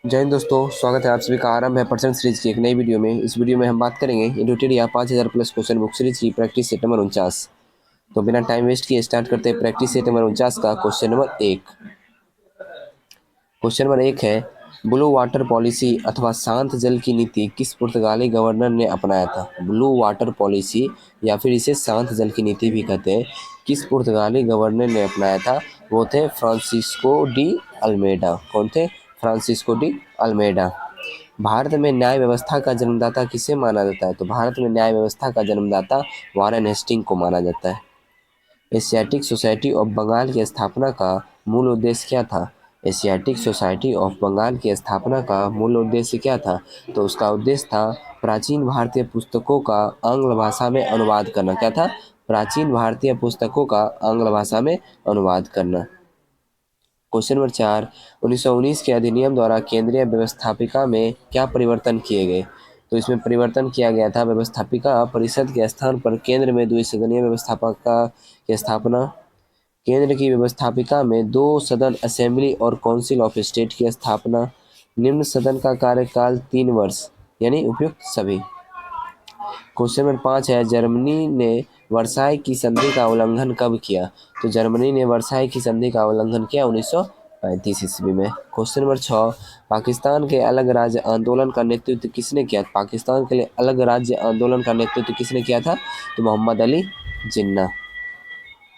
जय हिंद दोस्तों, स्वागत है आप सभी का। आरंभ है परसेंट सीरीज की एक नई वीडियो में। इस वीडियो में हम बात करेंगे इंडोटेड या 5000 प्लस क्वेश्चन बुक सीरीज की प्रैक्टिस सेट नंबर 49। तो बिना टाइम वेस्ट किए स्टार्ट करते हैं प्रैक्टिस सेट नंबर 49 का क्वेश्चन नंबर 1। क्वेश्चन नंबर 1 है, ब्लू वाटर पॉलिसी अथवा शांत जल की नीति किस पुर्तगाली गवर्नर ने अपनाया था। ब्लू वाटर पॉलिसी या फिर इसे शांत जल की नीति भी कहते हैं, किस पुर्तगाली गवर्नर ने अपनाया था। वो थे फ्रांसिस्को डी अल्मेडा। कौन थे? Francisco de Almeida. भारत में न्याय व्यवस्था का जन्मदाता किसे माना जाता है। तो भारत में न्याय व्यवस्था का जन्मदाता वारेन हेस्टिंग को माना जाता है। एशियाटिक सोसाइटी ऑफ बंगाल की स्थापना का मूल उद्देश्य क्या था। एशियाटिक सोसाइटी ऑफ बंगाल की स्थापना का मूल उद्देश्य क्या था। तो उसका उद्देश्य था प्राचीन भारतीय पुस्तकों का आंग्ल भाषा में अनुवाद करना। क्या था? प्राचीन भारतीय पुस्तकों का आंग्ल भाषा में अनुवाद करना। क्वेश्चन नंबर 4, 1919 के अधिनियम द्वारा केंद्रीय व्यवस्थापिका में क्या परिवर्तन किए गए। तो इसमें परिवर्तन किया गया था व्यवस्थापिका परिषद के स्थान पर केंद्र में द्विसदनीय व्यवस्थापिका की स्थापना। केंद्र की व्यवस्थापिका में 2 सदन असेंबली और काउंसिल ऑफ स्टेट की स्थापना। निम्न सदन का कार्यकाल 3 वर्ष, यानी उपयुक्त सभी। क्वेश्चन नंबर 5 है, जर्मनी ने वर्साई की संधि का उल्लंघन कब किया। तो जर्मनी ने वर्साई की संधि का उल्लंघन किया 1935 ईस्वी में। क्वेश्चन नंबर 6, पाकिस्तान के अलग राज्य आंदोलन का नेतृत्व किसने किया। पाकिस्तान के लिए अलग राज्य आंदोलन का नेतृत्व किसने किया था। तो मोहम्मद अली जिन्ना।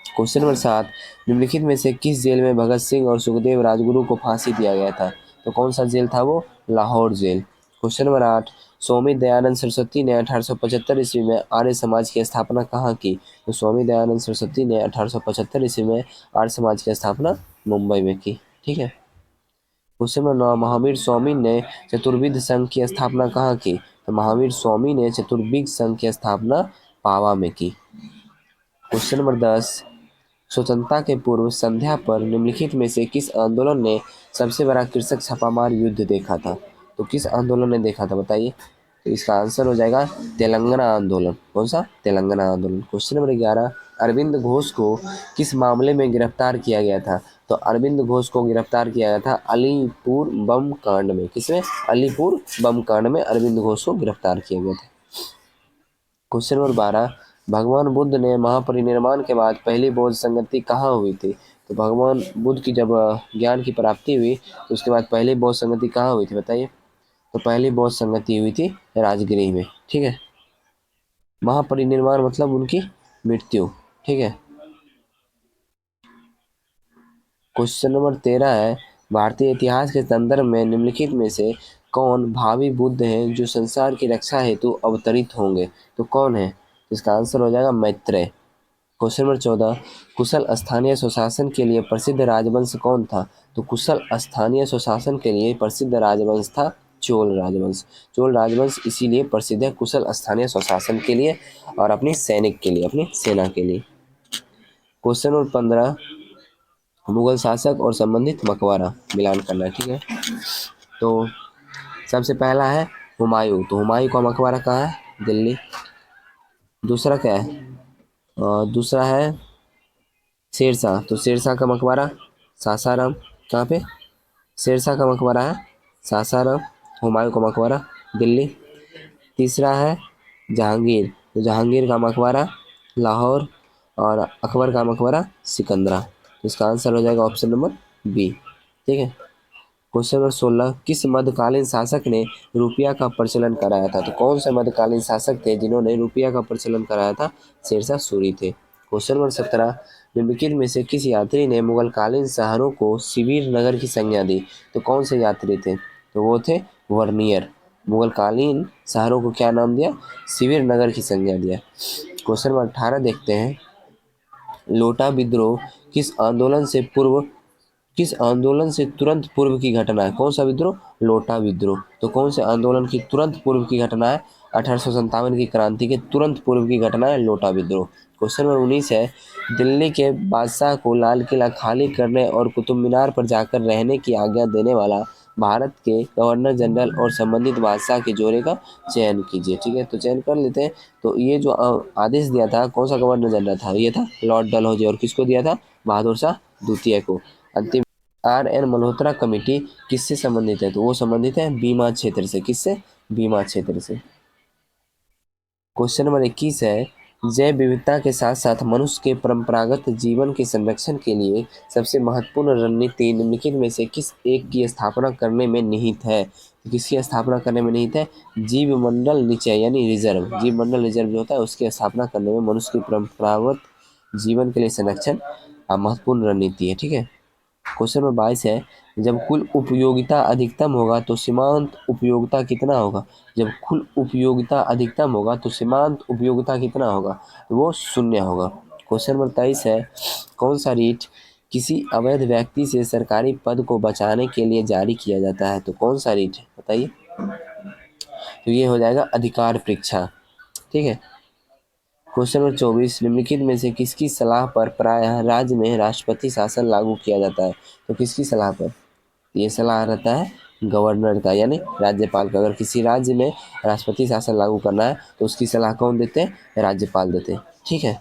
क्वेश्चन नंबर 7, निम्नलिखित में से किस जेल में भगत सिंह और सुखदेव राजगुरु को फांसी दिया गया था। तो कौन सा जेल था वो? Lahore jail. Question number 8, Swami Dayanand Saraswati ने 1875 ईस्वी में आर्य समाज की स्थापना कहाँ की। तो स्वामी दयानंद सरस्वती ने 1875 ईस्वी में आर्य समाज की स्थापना मुंबई में की। ठीक है। क्वेश्चन नंबर 9, महावीर स्वामी ने चतुर्विद संघ की स्थापना कहाँ की। तो महावीर स्वामी ने चतुर्विद संघ की स्थापना पावा में की। क्वेश्चन नंबर 10, स्वतंत्रता के पूर्व संध्या पर निम्नलिखित में से किस आंदोलन ने सबसे बड़ा कृषक छापामार युद्ध देखा था। तो किस आंदोलन ने देखा था बताइए। तो इसका आंसर हो जाएगा तेलंगाना आंदोलन। कौन सा? तेलंगाना आंदोलन। क्वेश्चन नंबर 11, अरविंद घोष को किस मामले में गिरफ्तार किया गया था। तो अरविंद घोष को गिरफ्तार किया गया था अलीपुर बम कांड में। किसमें? अलीपुर बम कांड में अरविंद घोष को गिरफ्तार किया गया था। क्वेश्चन नंबर 12, भगवान बुद्ध ने महापरिनिर्वाण के बाद पहली बौद्ध संगति कहाँ हुई थी। तो भगवान बुद्ध की जब ज्ञान की प्राप्ति हुई तो उसके बाद पहली बौद्ध संगति कहाँ हुई थी बताइए। तो पहली बौद्ध संगति हुई थी राजगिरी में। ठीक है। महापरिनिर्वाण मतलब उनकी मृत्यु। ठीक है। क्वेश्चन नंबर 13 है, भारतीय इतिहास के संदर्भ में निम्नलिखित में से कौन भावी बुद्ध हैं जो संसार की रक्षा हेतु अवतरित होंगे। तो कौन है? इसका आंसर हो जाएगा मैत्रेय। क्वेश्चन नंबर 14, कुशल स्थानीय स्वशासन के लिए प्रसिद्ध राजवंश कौन था। तो कुशल स्थानीय स्वशासन के लिए प्रसिद्ध राजवंश था चोल राजवंश। चोल राजवंश इसीलिए प्रसिद्ध है कुशल स्थानीय स्वशासन के लिए और अपनी सैनिक के लिए, अपनी सेना के लिए। क्वेश्चन नंबर 15, मुगल शासक और संबंधित मकबरा मिलान करना है। ठीक है। तो सबसे पहला है हुमायूं। तो हुमायूं का मकबरा कहाँ है? दिल्ली। दूसरा क्या है? दूसरा है शेरशाह। तो शेरशाह का मकबरा सासाराम। कहाँ पे? शेरशाह का मकबरा है सासाराम। हुमायूं का मकबरा दिल्ली। तीसरा है जहांगीर। तो जहांगीर का मकबरा लाहौर और अकबर का मकबरा सिकंदरा। तो इसका आंसर हो जाएगा ऑप्शन नंबर बी। ठीक है। क्वेश्चन नंबर 16, किस मध्यकालीन शासक ने रुपया का प्रचलन कराया था। तो कौन से मध्यकालीन शासक थे जिन्होंने रुपया का प्रचलन कराया था? शेरशाह सूरी थे। क्वेश्चन नंबर 17, निम्नलिखित में से किस यात्री ने मुगलकालीन शहरों को शिविर नगर की संज्ञा दी। तो कौन से यात्री थे? तो वो थे वर्नियर। मुगलकालीन शहरों को क्या नाम दिया? शिविर नगर की संज्ञा दिया। क्वेश्चन नंबर 18 देखते हैं, लोटा विद्रोह किस आंदोलन से तुरंत पूर्व की घटना है। कौन सा विद्रोह? लोटा विद्रोह। तो कौन से आंदोलन की तुरंत पूर्व की घटना है? 1857 की क्रांति के तुरंत पूर्व की घटना है लोटा विद्रोह। क्वेश्चन नंबर 19 है, दिल्ली के बादशाह को लाल किला खाली करने और कुतुब मीनार पर जाकर रहने की आज्ञा देने वाला भारत के गवर्नर जनरल और संबंधित बादशाह के जोड़े का चयन कीजिए। ठीक है। तो चयन कर लेते हैं। तो ये जो आदेश दिया था कौन सा गवर्नर जनरल था? ये था लॉर्ड डलहौजी। और किसको दिया था? बहादुर शाह द्वितीय को। अंतिम आर एन मल्होत्रा कमेटी किससे संबंधित है? तो वो संबंधित है बीमा क्षेत्र से। किससे? बीमा क्षेत्र से। क्वेश्चन नंबर 21 है, जैव विविधता के साथ साथ मनुष्य के परंपरागत जीवन के संरक्षण के लिए सबसे महत्वपूर्ण रणनीति निम्नलिखित में से किस एक की स्थापना करने में निहित है? तो किसकी स्थापना करने में निहित है? जीव मंडल निचय यानी रिजर्व, जीव मंडल रिजर्व जो होता है उसकी स्थापना करने में मनुष्य की परंपरागत जीवन के लिए संरक्षण महत्वपूर्ण रणनीति है। ठीक है। क्वेश्चन नंबर 22 है, जब कुल उपयोगिता अधिकतम होगा तो सीमांत उपयोगिता कितना होगा? जब कुल उपयोगिता अधिकतम होगा तो सीमांत उपयोगिता कितना होगा? तो वो 0 होगा। क्वेश्चन नंबर 23 है, कौन सा रीट किसी अवैध व्यक्ति से सरकारी पद को बचाने के लिए जारी किया जाता है? तो कौन सा रीट है बताइए? तो ये हो जाएगा अधिकार परीक्षा। ठीक है। क्वेश्चन नंबर 24, निम्नलिखित में से किसकी सलाह पर प्रायः राज्य में राष्ट्रपति शासन लागू किया जाता है? तो किसकी सलाह पर? ये सलाह रहता है गवर्नर का यानी राज्यपाल का। अगर किसी राज्य में राष्ट्रपति शासन लागू करना है तो उसकी सलाह कौन देते हैं? राज्यपाल देते हैं। ठीक है।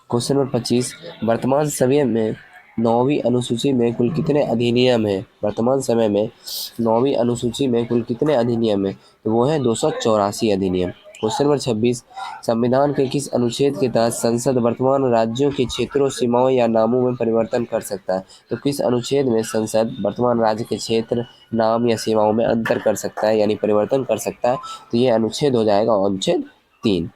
क्वेश्चन नंबर 25, वर्तमान समय में 9वीं अनुसूची में कुल कितने अधिनियम हैं? वर्तमान समय में 9वीं अनुसूची में कुल कितने अधिनियम हैं? तो वो है 284 अधिनियम। क्वेश्चन नंबर 26, संविधान के किस अनुच्छेद के तहत संसद वर्तमान राज्यों के क्षेत्रों, सीमाओं या नामों में परिवर्तन कर सकता है? तो किस अनुच्छेद में संसद वर्तमान राज्य के क्षेत्र, नाम या सीमाओं में अंतर कर सकता है यानी परिवर्तन कर सकता है? तो ये अनुच्छेद हो जाएगा अनुच्छेद 3।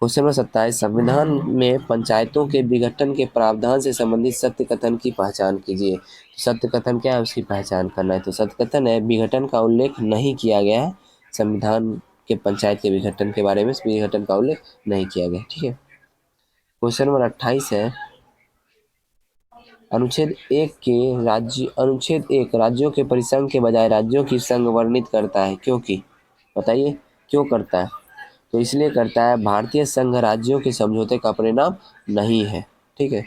क्वेश्चन नंबर 27, संविधान में पंचायतों के विघटन के प्रावधान से संबंधित सत्य कथन की पहचान कीजिए। सत्य कथन क्या है उसकी पहचान करना है। तो सत्य कथन है विघटन का उल्लेख नहीं किया गया है। संविधान के पंचायत के विघटन के बारे में विघटन का उल्लेख नहीं किया गया। ठीक है। क्वेश्चन नंबर 28 है, अनुच्छेद 1 राज्यों के परिसंघ के बजाय राज्यों की संघ वर्णित करता है, क्योंकि बताइए क्यों करता है? तो इसलिए करता है भारतीय संघ राज्यों के समझौते का परिणाम नहीं है। ठीक है।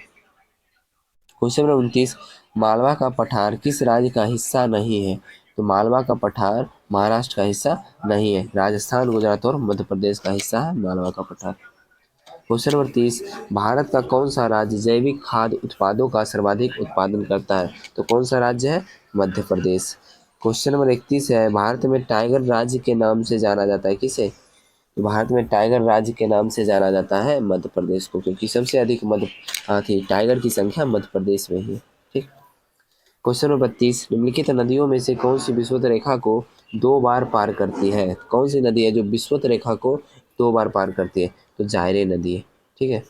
क्वेश्चन नंबर 29, मालवा का पठार किस राज्य का हिस्सा नहीं है? तो मालवा का पठार महाराष्ट्र का हिस्सा नहीं है। राजस्थान, गुजरात और मध्य प्रदेश का हिस्सा है मालवा का पठार। क्वेश्चन नंबर 30, भारत का कौन सा राज्य जैविक खाद्य उत्पादों का सर्वाधिक उत्पादन करता है? तो कौन सा राज्य है? मध्य प्रदेश। क्वेश्चन नंबर 31 है, भारत में टाइगर राज्य के नाम से जाना जाता है किसे? भारत में टाइगर राज्य के नाम से जाना जाता है मध्य प्रदेश को, क्योंकि सबसे अधिक टाइगर की संख्या मध्य प्रदेश में ही है। ठीक। क्वेश्चन नंबर 32, निम्नलिखित नदियों में से कौन सी विषुवत रेखा को 2 बार पार करती है? कौन सी नदी है जो विषुवत रेखा को 2 बार पार करती है? तो जायरे नदी है। ठीक है।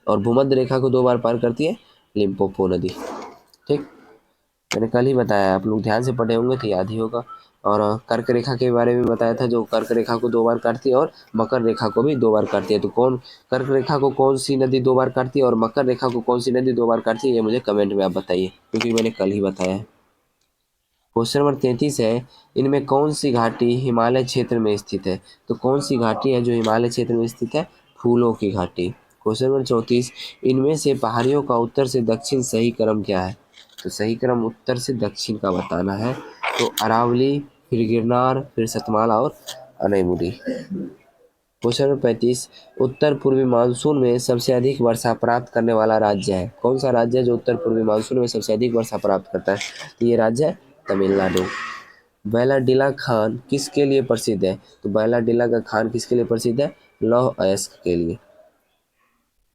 और भूमध्य रेखा को 2 बार पार करती है लिम्पोपो नदी। ठीक। मैंने कल ही बताया, आप लोग ध्यान से पढ़े होंगे तो याद ही होगा। और कर्क रेखा के बारे में बताया था, जो कर्क रेखा को 2 बार काटती है और मकर रेखा को भी 2 बार काटती है। तो कौन कर्क रेखा को कौन सी नदी 2 बार काटती है और मकर रेखा को कौन सी नदी 2 बार काटती है, ये मुझे कमेंट में आप बताइए, क्योंकि मैंने कल ही बताया है। क्वेश्चन नंबर 33 है, इनमें कौन सी घाटी हिमालय क्षेत्र में स्थित है? तो कौन सी घाटी है जो हिमालय क्षेत्र में स्थित है? फूलों की घाटी। क्वेश्चन नंबर 34, इनमें से पहाड़ियों का उत्तर से दक्षिण सही क्रम क्या है? तो सही क्रम उत्तर से दक्षिण का बताना है। तो अरावली, फिर गिरनार, फिर सतमाला और अनैमुदी। क्वेश्चन नंबर 35, उत्तर पूर्वी मानसून में सबसे अधिक वर्षा प्राप्त करने वाला राज्य है? कौन सा राज्य है जो उत्तर पूर्वी मानसून में सबसे अधिक वर्षा प्राप्त करता है? तो ये राज्य है तमिलनाडु। बैलाडीला खान किसके लिए प्रसिद्ध है? तो बैलाडीला का खान किसके लिए प्रसिद्ध है? लौह अयस्क के लिए।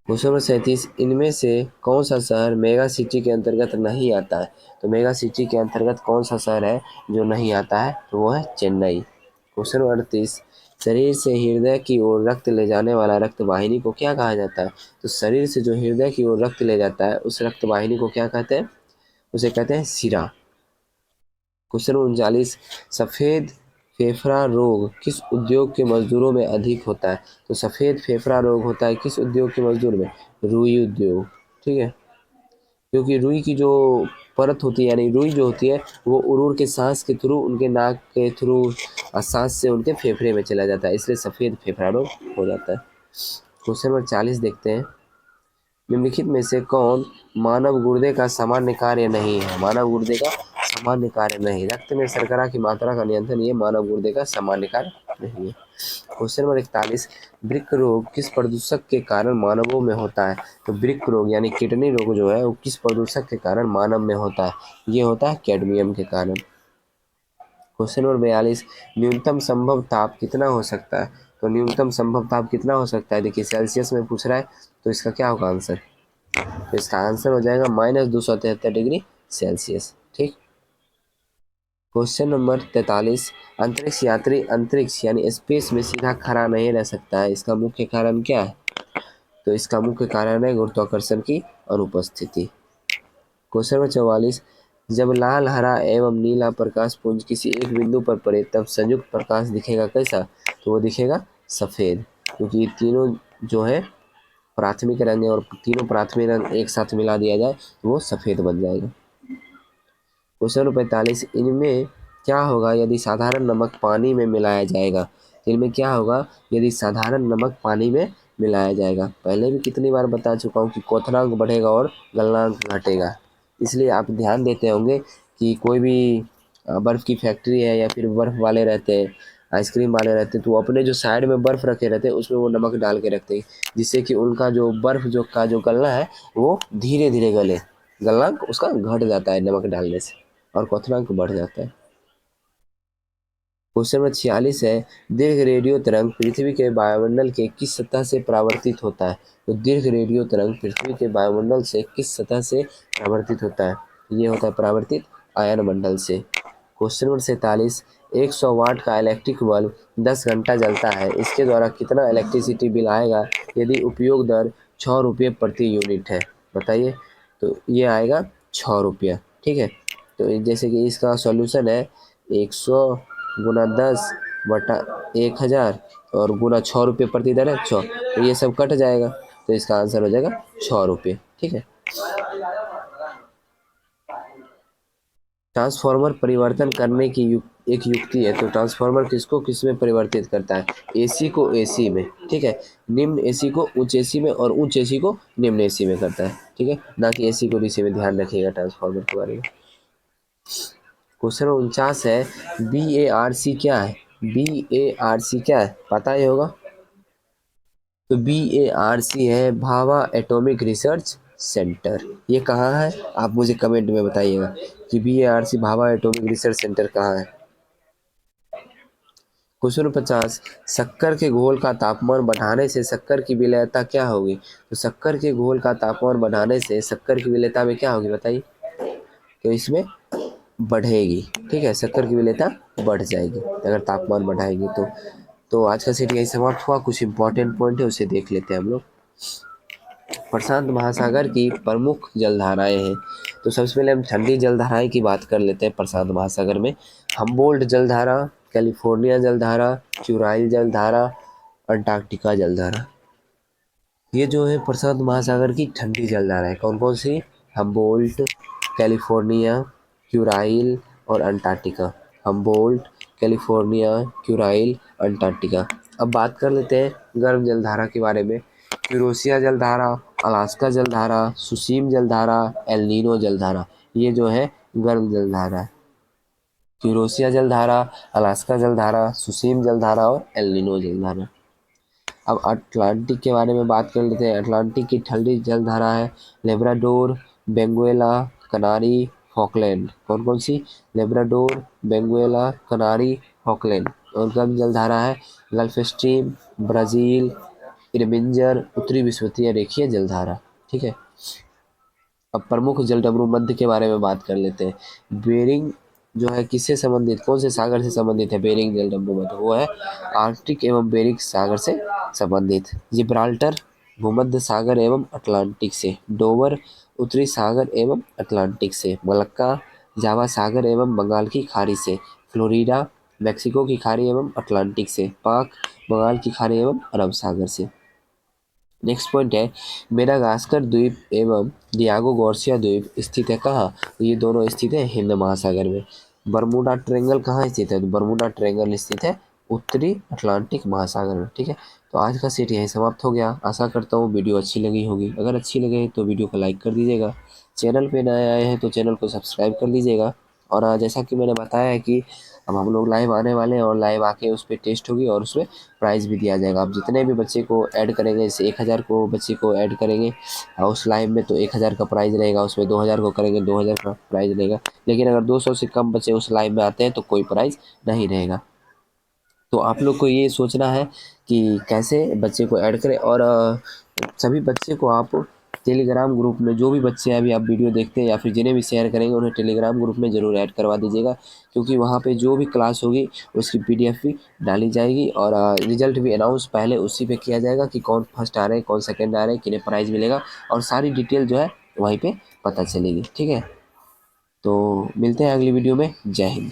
क्वेश्चन नंबर 37, इनमें से कौन सा शहर मेगा सिटी के अंतर्गत नहीं आता है? तो मेगा सिटी के अंतर्गत कौन सा शहर है जो नहीं आता है? तो वो है चेन्नई। क्वेश्चन नंबर 38, शरीर से हृदय की ओर रक्त ले जाने वाला रक्त वाहिनी को क्या कहा जाता है? तो शरीर से जो हृदय की ओर रक्त ले जाता है उस रक्त वाहिनी को क्या कहते हैं? उसे कहते हैं शिरा। क्वेश्चन 39, सफ़ेद फेफड़ा रोग किस उद्योग के मजदूरों में अधिक होता है? तो सफ़ेद फेफड़ा रोग होता है किस उद्योग के मजदूर में? रुई उद्योग। ठीक है। क्योंकि रुई की जो परत होती है यानी रुई जो होती है वो उरुर के सांस के थ्रू, उनके नाक के थ्रू सांस से उनके फेफड़े में चला जाता है, इसलिए सफ़ेद फेफड़ा रोग हो जाता है। क्वेश्चन नंबर 40 देखते हैं, निम्नलिखित में से कौन मानव गुर्दे का सामान्य कार्य नहीं है? मानव गुर्दे का सामान्य कार्य नहीं, रक्त में शर्करा की मात्रा का नियंत्रण ये मानव गुर्दे का सामान्य कार्य नहीं है। क्वेश्चन नंबर 41, वृक्क रोग किस प्रदूषक के कारण मानवों में होता है? तो वृक्क रोग यानी किडनी रोग जो है वो किस प्रदूषक के कारण मानव में होता है? ये होता है कैडमियम के कारण। क्वेश्चन नंबर 42, न्यूनतम संभव ताप कितना हो सकता है? तो न्यूनतम संभव ताप कितना हो सकता है? देखिए सेल्सियस में पूछ रहा है, तो इसका क्या होगा आंसर? तो इसका आंसर हो जाएगा -273 डिग्री सेल्सियस। ठीक। क्वेश्चन नंबर 43, अंतरिक्ष यात्री अंतरिक्ष यानी स्पेस में सीधा खड़ा नहीं रह सकता है, इसका मुख्य कारण क्या है? तो इसका मुख्य कारण है गुरुत्वाकर्षण की अनुपस्थिति। क्वेश्चन नंबर 44, जब लाल, हरा एवं नीला प्रकाश पुंज किसी एक बिंदु पर पड़े तब संयुक्त प्रकाश दिखेगा कैसा? तो वो दिखेगा सफेद, क्योंकि तीनों जो है प्राथमिक रंग है और तीनों प्राथमिक रंग एक साथ मिला दिया जाए तो वो सफेद बन जाएगा। क्वेश्चन नंबर 45, इनमें क्या होगा यदि साधारण नमक पानी में मिलाया जाएगा? इनमें क्या होगा यदि साधारण नमक पानी में मिलाया जाएगा? पहले भी कितनी बार बता चुका हूँ कि क्वथनांक बढ़ेगा और गलनांक घटेगा। इसलिए आप ध्यान देते होंगे कि कोई भी बर्फ़ की फैक्ट्री है या फिर बर्फ़ वाले रहते हैं, आइसक्रीम वाले रहते हैं, तो वो अपने जो साइड में बर्फ़ रखे रहते हैं उसमें वो नमक डाल के रखते हैं, जिससे कि उनका जो बर्फ़ जो गलना है वो धीरे धीरे गले, गलनांक उसका घट जाता है नमक डालने से और क्वथनांक बढ़ जाता है। क्वेश्चन नंबर 46 है, दीर्घ रेडियो तरंग पृथ्वी के वायुमंडल के किस सतह से परावर्तित होता है? तो दीर्घ रेडियो तरंग पृथ्वी के वायुमंडल से किस सतह से परावर्तित होता है? ये होता है परावर्तित आयन मंडल से। क्वेश्चन नंबर 47, 100 वाट का इलेक्ट्रिक बल्ब 10 घंटा जलता है, इसके द्वारा कितना इलेक्ट्रिसिटी बिल आएगा यदि उपयोग दर 6 रुपये प्रति यूनिट है? बताइए। तो ये आएगा 6 रुपया। ठीक है। तो जैसे कि इसका सॉल्यूशन है 100 गुना 10 बटा 1000 और गुना 6 रुपये प्रति दर है 6, तो ये सब कट जाएगा, तो इसका आंसर हो जाएगा 6 रुपये। ठीक है। ट्रांसफार्मर परिवर्तन करने की एक युक्ति है, तो ट्रांसफार्मर किसको किस में परिवर्तित करता है? एसी को एसी में। ठीक है। निम्न एसी को उच्च एसी में और उच्च एसी को निम्न एसी में करता है। ठीक है, ना कि एसी को डीसी में। ध्यान रखिएगा ट्रांसफार्मर के बारे में। क्वेश्चन 49 है, BARC क्या है? BARC क्या है पता ही होगा। तो BARC है भाभा एटॉमिक रिसर्च सेंटर। ये कहाँ है आप मुझे कमेंट में बताइएगा कि BARC Bhabha atomic research centre कहाँ है। क्वेश्चन 50, शक्कर के घोल का तापमान बढ़ाने से शक्कर की विलेयता क्या होगी? तो शक्कर के घोल का तापमान बढ़ाने से शक्कर की विलेयता में क्या होगी बताइए? तो इसमें बढ़ेगी। ठीक है, शक्कर की विलेयता बढ़ जाएगी अगर तापमान बढ़ाएगी तो आज का सेट यही समाप्त हुआ। कुछ इंपॉर्टेंट पॉइंट है उसे देख लेते हैं हम लोग। प्रशांत महासागर की प्रमुख जलधाराएं हैं, तो सबसे पहले हम ठंडी जलधाराएं की बात कर लेते हैं। प्रशांत महासागर में हम्बोल्ट जलधारा, कैलिफोर्निया जलधारा, क्यूराइल जलधारा, अंटार्कटिका जलधारा, ये जो है प्रशांत महासागर की ठंडी जलधारा है। कौन कौन सी? हम्बोल्ट, कैलिफोर्निया, क्यूराइल और Antarctica. Humboldt, California, Kurile, Antarctica. अब बात कर लेते हैं गर्म जलधारा के बारे में। यूरोसिया जलधारा, अलास्का जलधारा, सुसीम जलधारा, एल नीनो जलधारा, ये जो है गर्म जलधारा है। यूरोसिया जलधारा, अलास्का जलधारा, सुसीम जलधारा और एल नीनो जलधारा। अब अटलांटिक के बारे में बात कर लेते हैं। अटलांटिक की ठंडी जलधारा है लेब्राडोर, बेंगुएला, कनारी, फॉकलैंड। कौन कौन सी? लेब्राडोर, बेंगुएला, कनारी, फॉकलैंड। और गर्म जलधारा है गल्फ स्ट्रीम, ब्राज़ील, इरमिंजर, उत्तरी विषुवतीय रेखीय जलधारा। ठीक है। अब प्रमुख जलडमरू मध्य के बारे में बात कर लेते हैं। बेरिंग जो है किससे संबंधित, कौन से सागर से संबंधित है बेरिंग जलडमरू मध्य? वो है आर्कटिक एवं बेरिंग सागर से संबंधित। जिब्राल्टर भूमध्य सागर एवं अटलांटिक से। डोवर उत्तरी सागर एवं अटलांटिक से। मलक्का जावा सागर एवं बंगाल की खाड़ी से। फ्लोरिडा मैक्सिको की खाड़ी एवं अटलांटिक से। पाक बंगाल की खाड़ी एवं अरब सागर से। नेक्स्ट पॉइंट है मेडागास्कर द्वीप एवं डियागो गार्सिया द्वीप स्थित है कहाँ? तो ये दोनों स्थित है हिंद महासागर में। बरमूडा ट्रायंगल कहाँ स्थित है? तो बरमूडा ट्रायंगल स्थित है उत्तरी अटलांटिक महासागर में। ठीक है। तो आज का सेट यहीं समाप्त हो गया। आशा करता हूँ वीडियो अच्छी लगी होगी। अगर अच्छी लगे तो वीडियो को लाइक कर दीजिएगा। चैनल पे नए आए हैं तो चैनल को सब्सक्राइब कर लीजिएगा। और जैसा कि मैंने बताया है कि अब हम लोग लाइव आने वाले हैं और लाइव आके उस पर टेस्ट होगी और उसमें प्राइज़ भी दिया जाएगा। आप जितने भी बच्चे को ऐड करेंगे, जैसे 1000 को बच्चे को ऐड करेंगे और उस लाइव में, तो 1000 का प्राइज़ रहेगा, उसमें 2000 को करेंगे 2000 का प्राइज़ रहेगा। लेकिन अगर 200 से कम बच्चे उस लाइव में आते हैं तो कोई प्राइज़ नहीं रहेगा। तो आप लोग को ये सोचना है कि कैसे बच्चे को ऐड करें। और सभी बच्चे को आप टेलीग्राम ग्रुप में, जो भी बच्चे अभी आप वीडियो देखते हैं या फिर जिन्हें भी शेयर करेंगे उन्हें टेलीग्राम ग्रुप में ज़रूर ऐड करवा दीजिएगा, क्योंकि वहाँ पे जो भी क्लास होगी उसकी पीडीएफ भी डाली जाएगी और रिजल्ट भी अनाउंस पहले उसी पे किया जाएगा कि कौन फर्स्ट आ रहे हैं, कौन सेकेंड आ रहे हैं, किन्हें प्राइज़ मिलेगा, और सारी डिटेल जो है वहीं पर पता चलेगी। ठीक है, तो मिलते हैं अगली वीडियो में। जय हिंद।